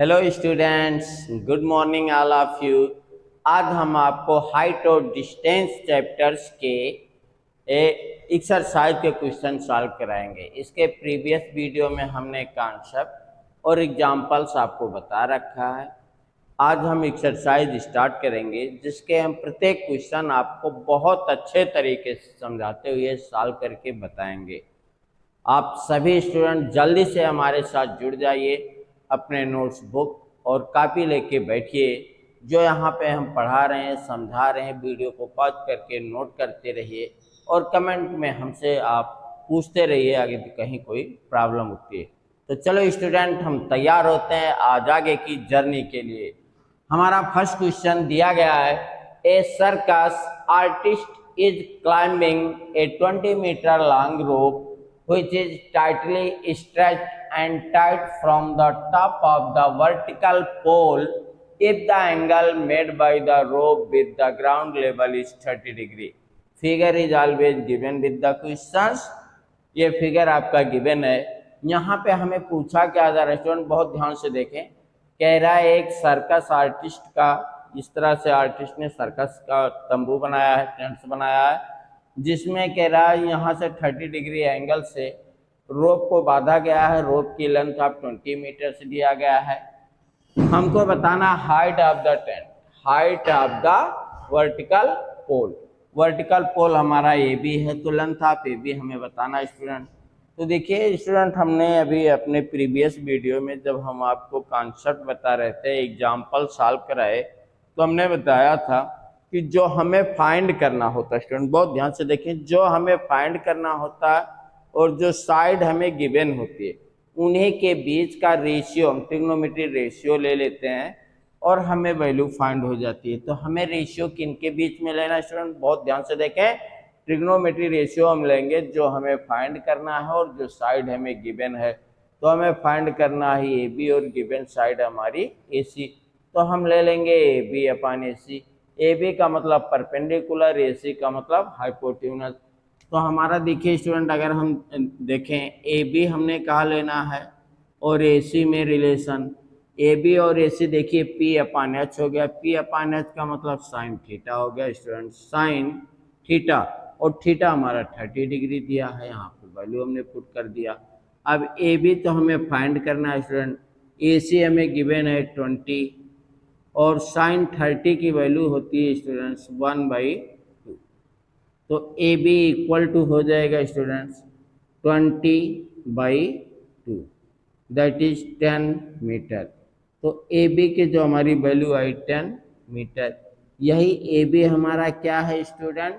Hello students, good morning all of you. आज हम आपको हाइट और डिस्टेंस चैप्टर्स के एक्सरसाइज के क्वेश्चन सॉल्व कराएंगे। इसके प्रीवियस वीडियो में हमने कॉन्सेप्ट और एग्जांपल्स आपको बता रखा है। आज हम एक्सरसाइज स्टार्ट करेंगे जिसके हम प्रत्येक क्वेश्चन आपको बहुत अच्छे तरीके से समझाते हुए सॉल्व करके बताएंगे। आप सभी स्टूडेंट जल्दी से हमारे साथ जुड़ जाइए, अपने नोट्स बुक और कापी लेके बैठिए। जो यहाँ पे हम पढ़ा रहे हैं, समझा रहे हैं, वीडियो को पॉज करके नोट करते रहिए और कमेंट में हमसे आप पूछते रहिए अगर कहीं कोई प्रॉब्लम होती है। तो चलो स्टूडेंट, हम तैयार होते हैं आज आगे की जर्नी के लिए। हमारा फर्स्ट क्वेश्चन दिया गया है, a circus artist is climbing a 20-meter long rope which is tightly stretched and tied from the top of the vertical pole if the angle made by the rope with the ground level is 30 degree. Figure is always given with the questions. ये figure आपका given है। यहाँ पे हमें पूछा क्या जा रहा है स्टूडेंट, बहुत ध्यान से देखें। कह रहा है एक सर्कस आर्टिस्ट का, इस तरह से आर्टिस्ट ने सर्कस का तंबू बनाया है, टेंट्स बनाया है, जिसमें कह रहा है यहाँ से 30 डिग्री एंगल से रोप को बांधा गया है। रोप की लेंथ आप 20 मीटर से दिया गया है। हमको बताना height of the tent, height of the vertical pole. Vertical pole हमारा ए बी है, तो लेंथ ऑफ ए बी हमें बताना स्टूडेंट। तो देखिए स्टूडेंट, हमने अभी अपने प्रीवियस वीडियो में जब हम आपको कॉन्सेप्ट बता रहे थे, एग्जाम्पल सॉल्व कराए, तो हमने बताया था कि जो हमें फाइंड करना होता है स्टूडेंट, बहुत ध्यान से देखें, जो हमें फाइंड करना होता है और जो साइड हमें गिवन होती है उन्हीं के बीच का रेशियो हम ट्रिग्नोमेट्री रेशियो ले लेते हैं और हमें वैल्यू फाइंड हो जाती है। तो हमें रेशियो किन के बीच में लेना स्टूडेंट, बहुत ध्यान से देखें। ट्रिग्नोमेट्री रेशियो हम लेंगे जो हमें फाइंड करना है और जो साइड हमें गिवन है, तो हमें फाइंड करना है ए बी और गिवन साइड हमारी ए सी। तो हम ले लेंगे ए B upon A C. A B का मतलब परपेंडिकुलर, ए सी का मतलब हाइपोटेन्यूज। तो हमारा देखिए स्टूडेंट, अगर हम देखें ए बी हमने कहा लेना है और ए सी में रिलेशन ए बी और ए सी, देखिए पी अपान एच हो गया। पी अपान एच का मतलब साइन थीटा हो गया स्टूडेंट, साइन थीटा। और थीटा हमारा 30 डिग्री दिया है, यहाँ पे वैल्यू हमने पुट कर दिया। अब ए बी तो हमें फाइंड करना है स्टूडेंट, ए सी हमें गिवन है 20 और साइन 30 की वैल्यू होती है स्टूडेंट्स 1/2। तो ए बी इक्वल टू हो जाएगा स्टूडेंट्स 20/2, दैट इज 10 मीटर। तो ए बी की जो हमारी वैल्यू आई 10 मीटर। यही ए बी हमारा क्या है स्टूडेंट,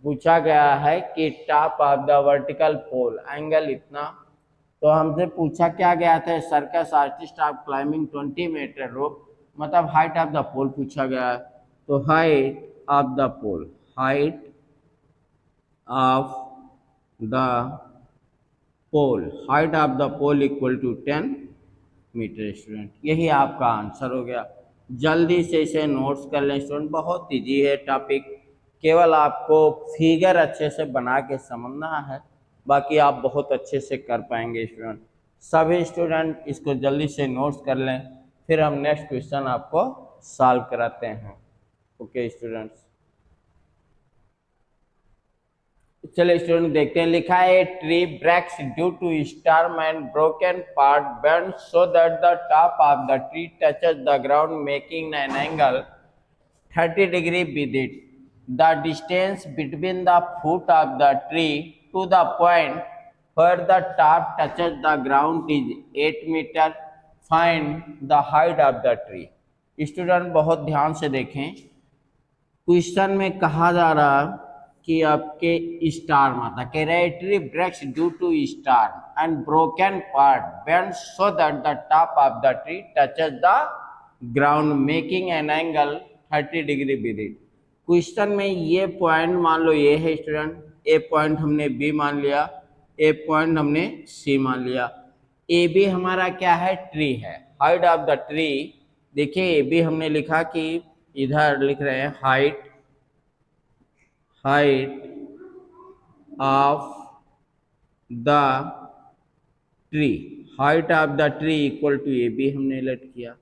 पूछा गया है कि top of the vertical pole angle इतना। तो हमसे पूछा क्या गया था, circus artist of climbing 20 metre rope, मतलब हाइट ऑफ द पोल पूछा गया है। तो height of the pole, height of the pole, height of the pole equal to 10 metre student. यही आपका आंसर हो गया। जल्दी से इसे नोट्स कर लें स्टूडेंट, बहुत ईजी है टॉपिक, केवल आपको फिगर अच्छे से बना के समझना है, बाकी आप बहुत अच्छे से कर पाएंगे स्टूडेंट। सभी स्टूडेंट इसको जल्दी से नोट्स कर लें, फिर हम नेक्स्ट क्वेश्चन आपको सॉल्व कराते हैं। ओके स्टूडेंट्स, चलिए स्टूडेंट देखते हैं। लिखा है tree breaks due to storm and broken part bend so that the top of the tree touches the ground making an angle 30 degree with it. The distance between the foot of the tree to the point where the top touches the ground is 8 metre. Find the height of the tree. Student बहुत ध्यान से देखें, question में कहा जा रहा कि आपके स्टार माता कह रहे tree breaks due to star and broken part bend so that the top of the tree touches the ground making an angle 30 degree with it. Question में ये पॉइंट मान लो ये है स्टूडेंट, ए पॉइंट हमने बी मान लिया, ए point हमने सी मान लिया। ए बी हमारा क्या है, ट्री है। हाइट ऑफ द ट्री, देखिए ए बी हमने लिखा कि इधर लिख रहे हैं height, height of the tree, height of the tree equal to A B हमने लेट किया।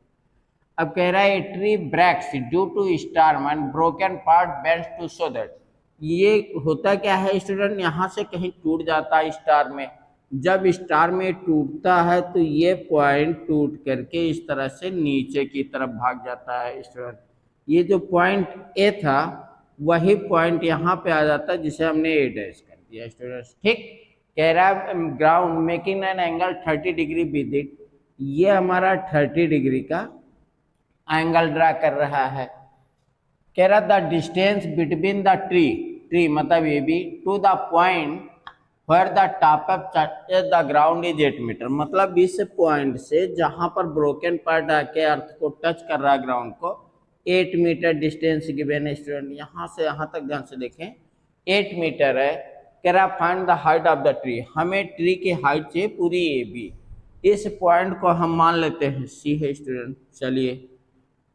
अब कह रहा है tree breaks due to storm and broken part bends to so that, ये होता क्या है स्टूडेंट, यहाँ से कहीं टूट जाता है स्टार में। जब स्टार में टूटता है तो ये पॉइंट टूट करके इस तरह से नीचे की तरफ भाग जाता है स्टूडेंट। ये जो पॉइंट ए था वही पॉइंट यहाँ पे आ जाता है जिसे हमने ए डैश कर दिया स्टूडेंट्स। ठीक, कह रहा है ground making an angle 30 degree with it, ये हमारा 30 डिग्री का एंगल ड्रा कर रहा है। कह रहा the distance between the tree मतलब A B to the point where the top of the ground is 8 metre, मतलब इस पॉइंट से जहां पर ब्रोकन पार्ट आके अर्थ को टच कर रहा है ग्राउंड को 8 मीटर डिस्टेंस गिवन है स्टूडेंट। यहाँ से यहाँ तक ध्यान से देखें 8 मीटर है। कह रहा find the height of the tree, हमें ट्री की हाइट चाहिए पूरी ए बी। इस पॉइंट को हम मान लेते हैं सी है स्टूडेंट। चलिए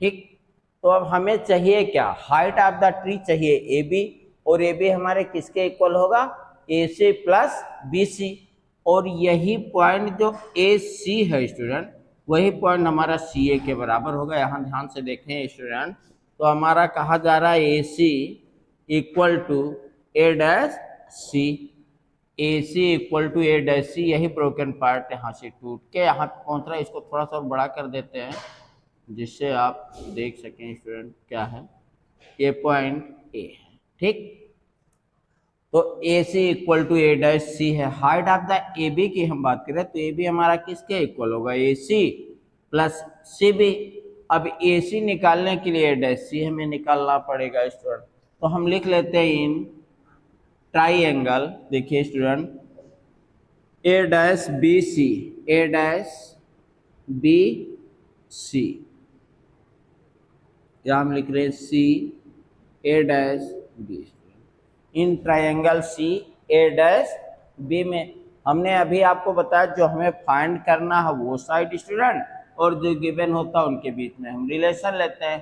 ठीक, तो अब हमें चाहिए क्या, हाइट ऑफ द ट्री चाहिए ए बी, और ए बी हमारे किसके इक्वल होगा, ए सी प्लस बी सी। और यही पॉइंट जो ए सी है स्टूडेंट वही पॉइंट हमारा सी ए के बराबर होगा। यहाँ ध्यान से देखें स्टूडेंट, तो हमारा कहा जा रहा है A C equal to A dash C, A C equal to A dash C. यही ब्रोकन पार्ट यहाँ से टूट के यहाँ पहुँच रहा है। इसको थोड़ा सा और बड़ा कर देते हैं जिससे आप देख सकें स्टूडेंट क्या है, ये पॉइंट ए है। ठीक, तो A C equal to A dash C है। Height of the A B की हम बात करें तो ए बी हमारा किसके इक्वल होगा, ए सी प्लस सी बी। अब ए सी निकालने के लिए ए डैश सी हमें निकालना पड़ेगा स्टूडेंट, तो हम लिख लेते हैं इन ट्राइएंगल, देखिए student A dash B C, A dash B C, या हम लिख रहे हैं C A dash B. In triangle C A dash B में हमने अभी आपको बताया जो हमें फाइंड करना है वो साइड स्टूडेंट, और जो गिवन होता है उनके बीच में हम रिलेशन लेते हैं।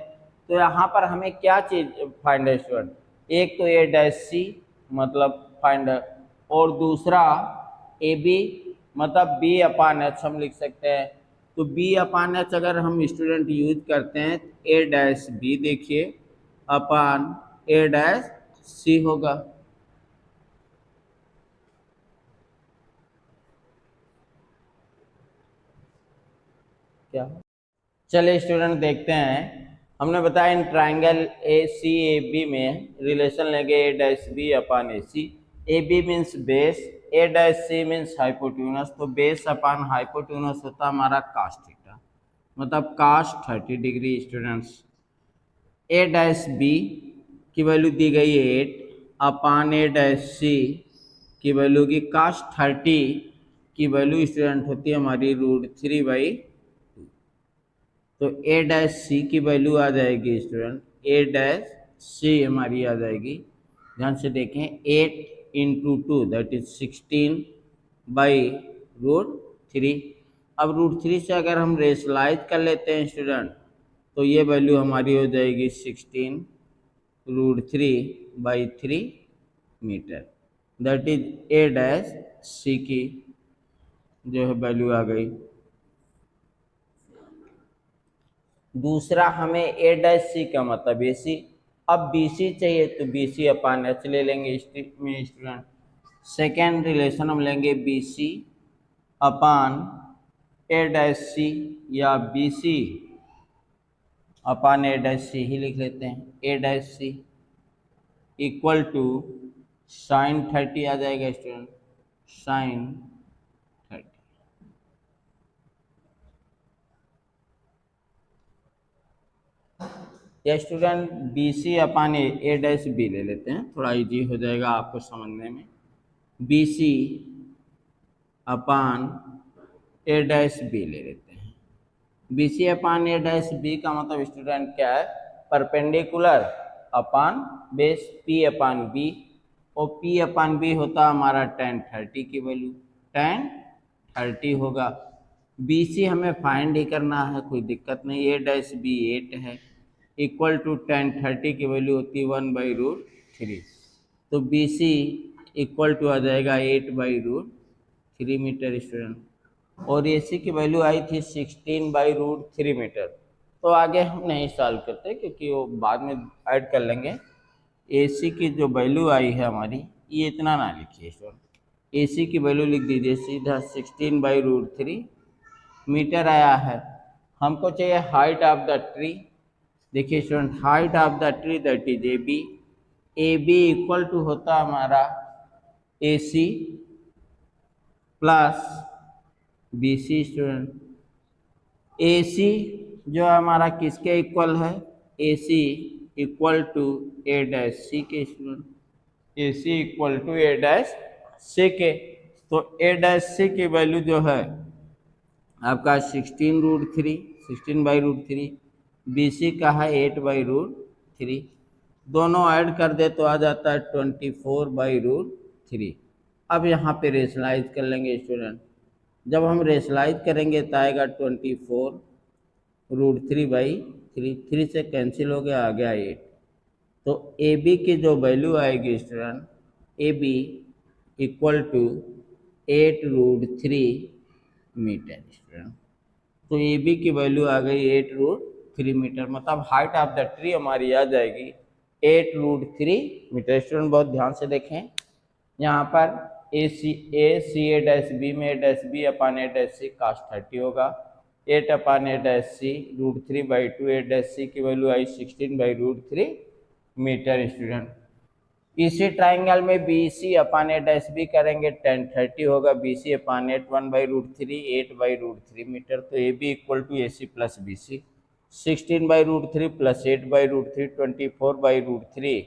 तो यहाँ पर हमें क्या चीज़ फाइंड है स्टूडेंट, एक तो ए डैश सी मतलब फाइंड, और दूसरा ए बी मतलब बी अपान एच हम लिख सकते हैं। तो बी अपान एच अगर हम स्टूडेंट यूज करते हैं ए डैश बी देखिए अपान ए डैश सी होगा। क्या, चलिए स्टूडेंट देखते हैं। हमने बताया in triangle A C A B में रिलेशन लेंगे A dash B upon A C. A B means base, A dash C means hypotenuse, तो बेस अपान हाइपोट्यूनस होता है हमारा कास थीटा, मतलब कास 30 डिग्री स्टूडेंट्स। ए डैश बी की वैल्यू दी गई है 8 अपान ए डैश सी की वैल्यू की कास 30 की वैल्यू स्टूडेंट होती है हमारी √3/2। तो ए डैश सी की वैल्यू आ जाएगी स्टूडेंट, ए डैश सी हमारी आ जाएगी, ध्यान से देखें 8 × 2 दैट इज 16/√3। अब √3 से अगर हम रेशलाइज कर लेते हैं स्टूडेंट तो ये वैल्यू हमारी हो जाएगी 16√3/3 metre, that is A dash C की जो है वैल्यू आ गई। दूसरा हमें ए डैश सी का मतलब ए सी, अब बी सी चाहिए तो बी सी अपान एच ले लेंगे स्टूडेंट। सेकेंड रिलेशन हम लेंगे B C upon A dash सी, या B C upon A dash सी ही लिख लेते हैं। A dash C equal to sine 30 आ जाएगा स्टूडेंट, साइन 30। या student B C upon A dash B ले लेते हैं, थोड़ा इजी हो जाएगा आपको समझने में। B C upon A dash B ले लेते हैं। B C upon A dash B का मतलब स्टूडेंट क्या है, perpendicular upon base P upon B, और पी अपान बी होता हमारा tan 30 की वैल्यू tan 30 होगा। बी सी हमें फाइंड ही करना है, कोई दिक्कत नहीं। ए डैश बी 8 है इक्वल टू tan 30 की वैल्यू होती है 1/√3, तो बी सी इक्वल टू आ जाएगा 8/√3 मीटर स्टूडेंट। और AC की वैल्यू आई थी 16/√3 मीटर। तो आगे हम नहीं सॉल्व करते क्योंकि वो बाद में ऐड कर लेंगे। AC की जो वैल्यू आई है हमारी, ये इतना ना लिखिए स्टूडेंट। AC की वैल्यू लिख दीजिए सीधा 16/√3 मीटर आया है। हमको चाहिए हाइट ऑफ द ट्री। देखिए student, height of the tree that is AB। AB equal to होता हमारा AC plus BC। Student AC जो हमारा किसके इक्वल है? AC इक्वल टू A-C के। Student AC equal to A-C के। तो A-C की वैल्यू जो है आपका 16/√3 BC का है 8/√3। दोनों ऐड कर दे तो आ जाता है 24/√3। अब यहाँ पे रेशनलाइज कर लेंगे स्टूडेंट। जब हम रेशनलाइज करेंगे तो आएगा 24√3/3। 3 से कैंसिल हो गया, आ गया 8। तो AB की जो वैल्यू आएगी student, AB equal to 8√3 metre. Student तो AB की वैल्यू आ गई 8√3 मीटर, मतलब हाइट ऑफ द ट्री हमारी आ जाएगी 8√3 मीटर। स्टूडेंट बहुत ध्यान से देखें, यहाँ पर A/C में A-B अपान A-C cos 30 होगा। 8 अपान A-C √3/2। A-C की वैल्यू आई 16/√3 मीटर। स्टूडेंट इसी ट्राइंगल में BC अपान A-B करेंगे 10/30 होगा। BC अपान 8 1/√3 8/√3 मीटर। तो AB equal to AC plus BC। 16/√3 plus 8/√3 24/√3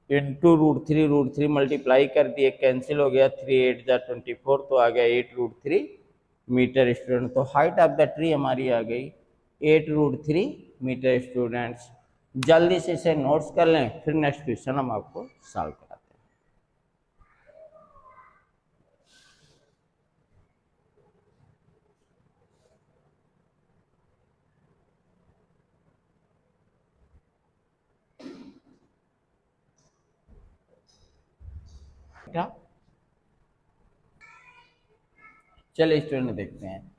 into √3 multiply कर दिए, कैंसिल हो गया। 3 8 जा 24, तो आ गया 8√3 मीटर। स्टूडेंट तो हाइट ऑफ द ट्री हमारी आ गई 8√3 मीटर। स्टूडेंट्स जल्दी से इसे नोट्स कर लें, फिर नेक्स्ट क्वेश्चन हम आपको सॉल्व कराते हैं। क्या चलिए स्टूडेंट देखते हैं।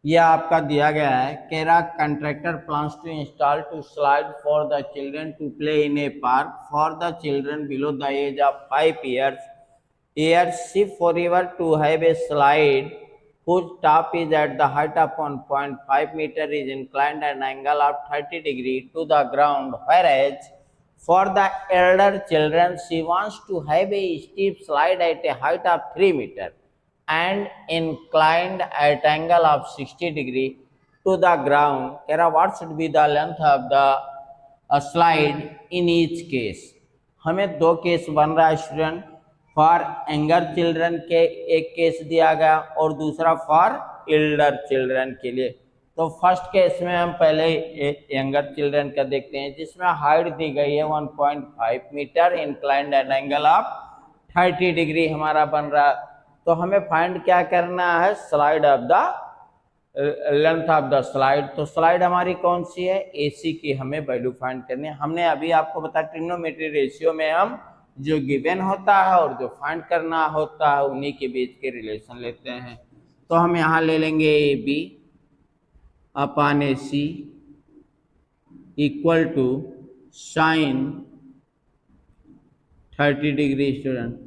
यह आपका दिया गया है, केरा contractor plans to install two slide for the children to play in a park for the children below the age of 5 years shift forever to have a slide whose top is at the height of 1.5 meter is inclined at an angle of 30 degree to the ground, whereas for the elder children she wants to have a steep slide at a height of 3 meter and inclined at angle of 60 degree to the ground. Kera, what should be the length of the slide in each case? हमें दो case बन रहा है student. For younger children के एक case दिया गया और दूसरा फॉर एल्डर चिल्ड्रन के लिए। तो फर्स्ट केस में हम पहले यंगर चिल्ड्रन का देखते हैं, जिसमें हाइट दी गई है 1.5 metre, inclined at angle of 30 degree हमारा बन रहा है। तो हमें फाइंड क्या करना है? Slide of the length of the slide. तो स्लाइड हमारी कौन सी है? AC की हमें वैल्यू फाइंड करनी है। हमने अभी आपको बताया ट्रिग्नोमेट्री रेशियो में हम जो गिवन होता है और जो फाइंड करना होता है उन्हीं के बीच के रिलेशन लेते हैं। तो हम यहाँ ले लेंगे AB upon AC equal to sine 30 degree. Student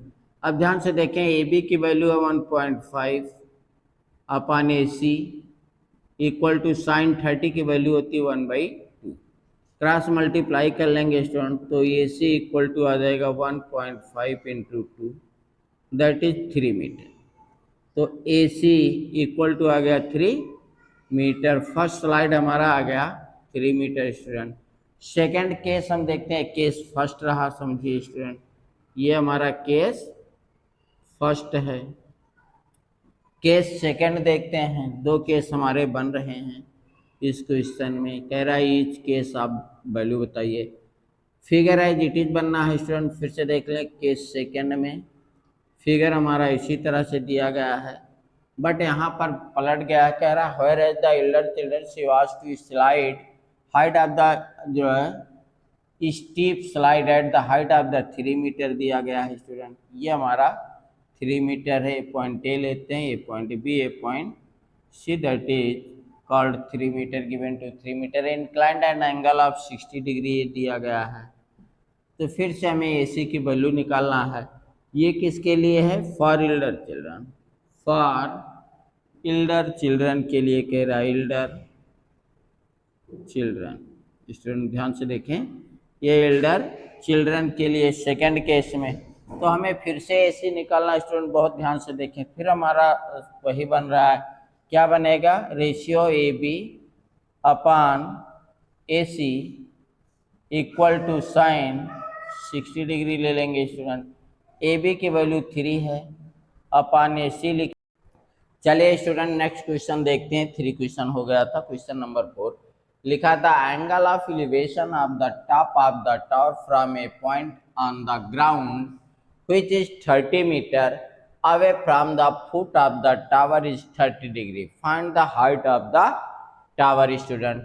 अब ध्यान से देखें, AB की वैल्यू है 1.5 upon AC equal to sine 30 की वैल्यू होती है 1/2। क्रॉस मल्टीप्लाई कर लेंगे स्टूडेंट, तो AC इक्वल टू आ जाएगा 1.5 इंटू 2 दैट इज 3 मीटर। तो AC इक्वल टू आ गया 3 मीटर। फर्स्ट स्लाइड हमारा आ गया 3 मीटर। स्टूडेंट सेकंड केस हम देखते हैं। केस फर्स्ट रहा, समझिए स्टूडेंट, ये हमारा केस फर्स्ट है। केस सेकंड देखते हैं। दो केस हमारे बन रहे हैं इस क्वेश्चन में। कह रहा है ईच केस आप वैल्यू बताइए। फिगर एज इट इज बनना है स्टूडेंट। फिर से देख लें, केस सेकंड में फिगर हमारा इसी तरह से दिया गया है, बट यहाँ पर पलट गया है। कह रहा है whereas the elder children she was to slide height of the जो है steep slide at the height of the 3 metre दिया गया है। स्टूडेंट ये हमारा 3 मीटर है। पॉइंट ए लेते हैं, ये पॉइंट बी, ये point see that is called 3 metre given to 3 metre inclined and angle of 60 degree दिया गया है। तो फिर से हमें AC की वैल्यू निकालना है। ये किसके लिए है? For elder children, for elder children के लिए कह रहा है, इल्डर चिल्ड्रन। स्टूडेंट ध्यान से देखें, ये एल्डर चिल्ड्रन के लिए सेकंड केस में, तो हमें फिर से एसी निकालना। स्टूडेंट बहुत ध्यान से देखें, फिर हमारा वही बन रहा है, क्या बनेगा? Ratio A B upon A C equal to sine 60 degree ले लेंगे। स्टूडेंट ए बी की वैल्यू 3 है, अपान ए सी लिख। चलिए स्टूडेंट नेक्स्ट क्वेश्चन देखते हैं। 3 क्वेश्चन हो गया था। क्वेश्चन नंबर 4 लिखा था, angle of elevation of the top of the tower from A point on the ground which is 30 meter away from the foot of the tower is 30 degree. Find the height of the tower। Student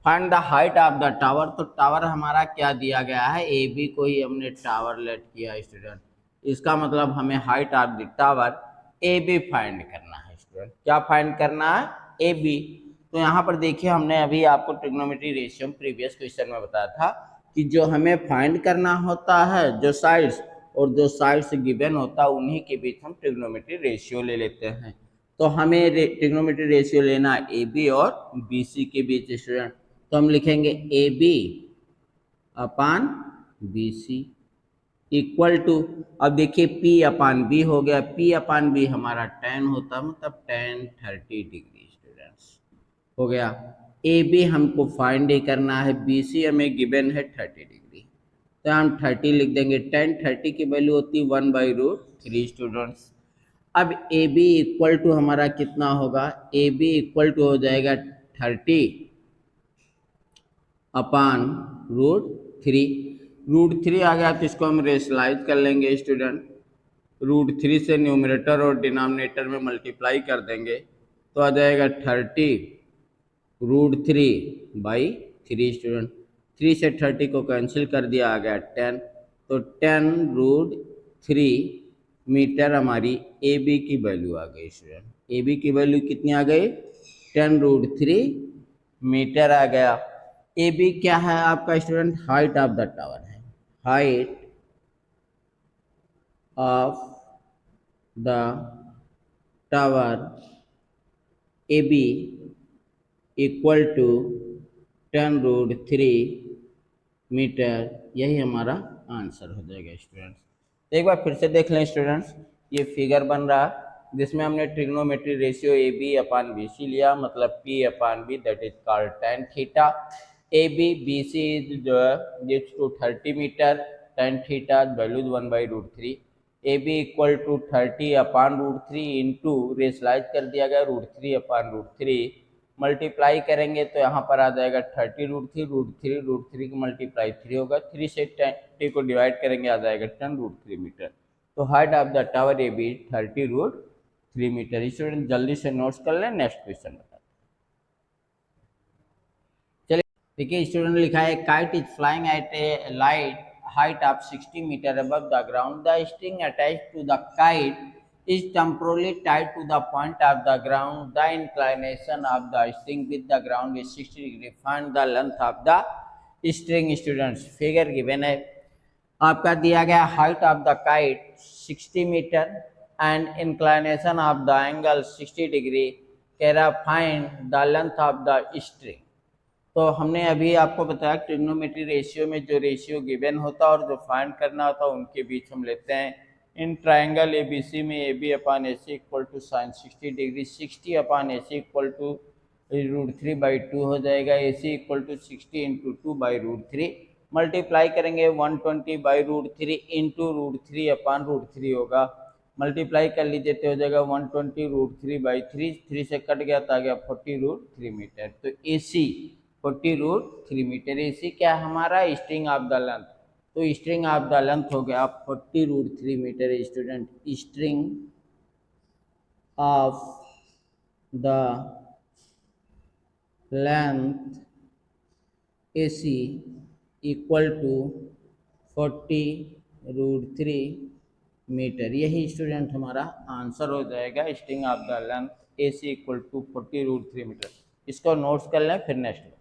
find the height of the tower. तो tower हमारा क्या दिया गया है? A B को ही हमने tower late किया student. इसका मतलब हमें height of the tower A B find करना है। स्टूडेंट क्या फाइंड करना है? A B. तो यहाँ पर देखिए, हमने अभी आपको ट्रिग्नोमेट्री रेशियो प्रीवियस क्वेश्चन में बताया था कि जो हमें फाइंड करना होता है, जो साइड्स और जो साइड्स गिवन होता है उन्हीं के बीच हम ट्रिग्नोमेट्री रेशियो ले लेते हैं। तो हमें ट्रिग्नोमेट्री रेशियो लेना है ए बी और बी सी के बीच। स्टूडेंट तो हम लिखेंगे A B upon B C equal to, अब देखिए पी अपान बी हो गया, पी अपान बी हमारा tan होता, मतलब tan 30 डिग्री। स्टूडेंट्स हो गया। ए बी हमको फाइंड ही करना है, बी सी हमें गिवन है 30 डिग्री, तो हम 30 लिख देंगे। tan 30 की वैल्यू होती 1/√3। स्टूडेंट्स अब ए बी इक्वल टू हमारा कितना होगा? ए बी इक्वल टू हो जाएगा 30 अपान √3। √3 आ गया तो इसको हम रेशनलाइज कर लेंगे। स्टूडेंट √3 से न्यूमरेटर और डिनोमिनेटर में मल्टीप्लाई कर देंगे तो आ जाएगा 30√3/3। स्टूडेंट 3 से 30 को कैंसिल कर दिया, आ गया 10, तो 10√3 मीटर हमारी ए बी की वैल्यू आ गई। स्टूडेंट ए बी की वैल्यू कितनी आ गई? 10√3 मीटर आ गया। ए बी क्या है आपका? Student height of the tower है, height of the tower A B equal to 10√3 metre, यही हमारा आंसर हो जाएगा। स्टूडेंट्स एक बार फिर से देख लें। स्टूडेंट्स ये फिगर बन रहा है जिसमें हमने trigonometry ratio A B upon B C लिया, मतलब P upon B that is called tan theta. A B B C जो है gives to 30 metre, tan theta value 1/√3। A B equal to 30 upon √3 into rationalise कर दिया गया √3 अपान √3, multiply करेंगे तो यहाँ पर आ जाएगा 30√3 का मल्टीप्लाई 3 होगा, 3 से 10 को डिवाइड करेंगे आ जाएगा 10√3 मीटर। तो height of the tower A B 30√3 metre. Student जल्दी से नोट्स कर लें, नेक्स्ट क्वेश्चन बताते हैं। चलिए देखिए स्टूडेंट लिखा है, kite is flying eight A light height of 60 meter above the ground. The string attached to the kite is temporarily tied to the point of the ground. The inclination of the string with the ground is 60 degree. Find the length of the string। students figure given है, आपका दिया गया height of the kite 60 metre and inclination of the angle 60 degree, कह रहा find the length of the string। तो हमने अभी आपको बताया ट्रिग्नोमेट्री रेशियो में जो रेशियो गिवन होता है और जो फाइंड करना होता है उनके बीच हम लेते हैं। इन ट्राइंगल ए बी सी में A B upon A C equal to sine 60 degree, 60 upon A C equal to √3/2 हो जाएगा। ए सी इक्वल टू 60 इंटू 2/√3, मल्टीप्लाई करेंगे 120/√3 इंटू √3 अपान √3 होगा, मल्टीप्लाई कर लीजिए तो हो जाएगा 120√3/3, 3 से कट गया तो आ गया 40√3 मीटर। तो ए सी 40√3 मीटर। इसी क्या हमारा स्ट्रिंग ऑफ द लेंथ, तो स्ट्रिंग ऑफ द लेंथ हो गया 40√3 metre. Student string of the length A C equal to 40√3 metre, यही स्टूडेंट हमारा आंसर हो जाएगा। String of the length AC equal to 40√3 metre. इसको नोट्स कर लें, फिर नेक्स्ट।